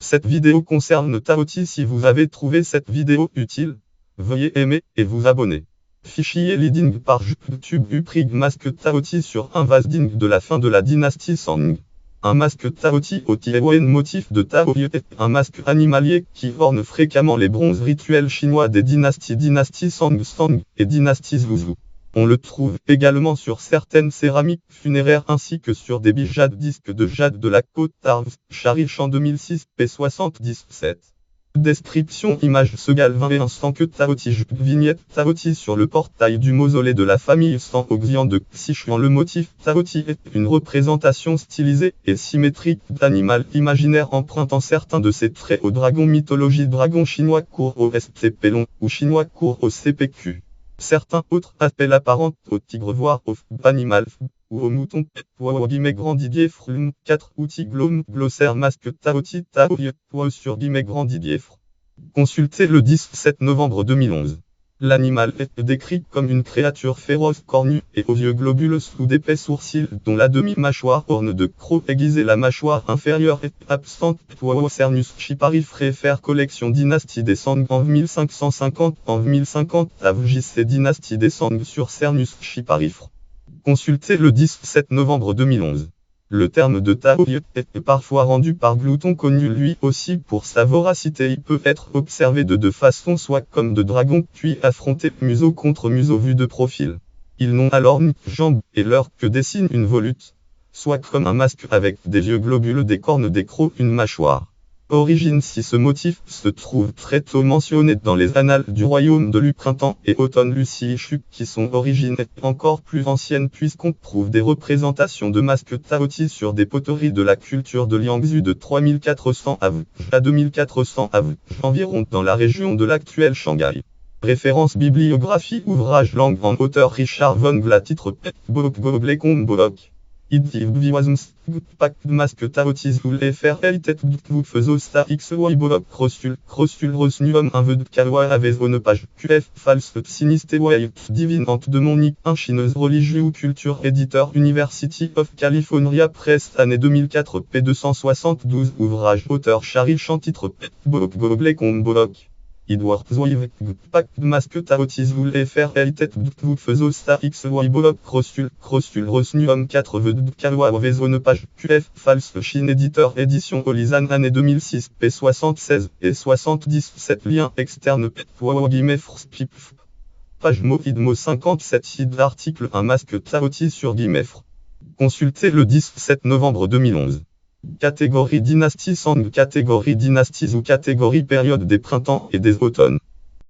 Cette vidéo concerne Taoti. Si vous avez trouvé cette vidéo utile, veuillez aimer et vous abonner. Fichier leading par YouTube Uprig masque Taoti sur un vase digne de la fin de la dynastie Song. Un masque Taoti au Tiewen motif de Tao est un masque animalier qui orne fréquemment les bronzes rituels chinois des dynasties Song et dynastie Zhou. On le trouve également sur certaines céramiques funéraires ainsi que sur des bijoux disques de jade de la côte d'Arves, Chariche en 2006, p77. Description image Segal 21 sans que Taoti vignette Taoti sur le portail du mausolée de la famille San au Xian de Sichuan. Le motif Taoti est une représentation stylisée et symétrique d'animal imaginaire empruntant certains de ses traits au dragon mythologie dragon chinois court au SCP long ou chinois court au CPQ. Certains autres appellent apparentes au tigre voire au animal ou au mouton grandidier 4 outils glossaire masque Taoti sur grandidier. Consultez le 17 novembre 2011. L'animal est décrit comme une créature féroce cornue et aux yeux globuleux sous d'épais sourcils dont la demi-mâchoire orne de crocs aiguisés. La mâchoire inférieure est absente. Cernus Chiparif réfère collection dynastie des Song en 1550 en 1050 JC dynastie des Song sur Cernus Chiparif. Consultez le 17 novembre 2011. Le terme de Tao est parfois rendu par Glouton connu lui aussi pour sa voracité. Il peut être observé de deux façons, soit comme de dragon puis affronté museau contre museau vu de profil. Ils n'ont alors ni jambes et leur queue dessine une volute, soit comme un masque avec des yeux globuleux, des cornes, des crocs, une mâchoire. Origine. Si ce motif se trouve très tôt mentionné dans les annales du royaume de Lu printemps et automne Lucie Chu, qui son origine est encore plus ancienne puisqu'on trouve des représentations de masques Taoti sur des poteries de la culture de Liangzhu de 3400 AV à 2400 AV environ dans la région de l'actuelle Shanghai. Référence bibliographie ouvrage langue en auteur Richard von Gla titre Bok Goblekom Bok. Idtiv Bviwazms, Pack masque Taotis ou les faire Elitet Buk Faiso Sta XY Bolok Crossul Rosnuum un vœu de Kalwa Avezone page QF False Siniste Wild Divinante de Monique un chineuse religieux ou culture éditeur University of California Press année 2004 p272 ouvrage auteur Chariche en titre Bok Goblekom Bolok. Edward Zoiv, Pack masque Taotis ou les faire Elitet Buk Faiso Sta XY Bolok Crossul Rosnuum 4 vœux de Kalwa Avezone page QF False Chine éditeur édition Olizan année 2006 p76 et 77 liens externes page Mo 57 site article un masque Taoti sur Guimefre. Consultez le 17 novembre 2011. Catégorie dynastie Song, catégorie dynasties ou catégorie période des printemps et des automnes.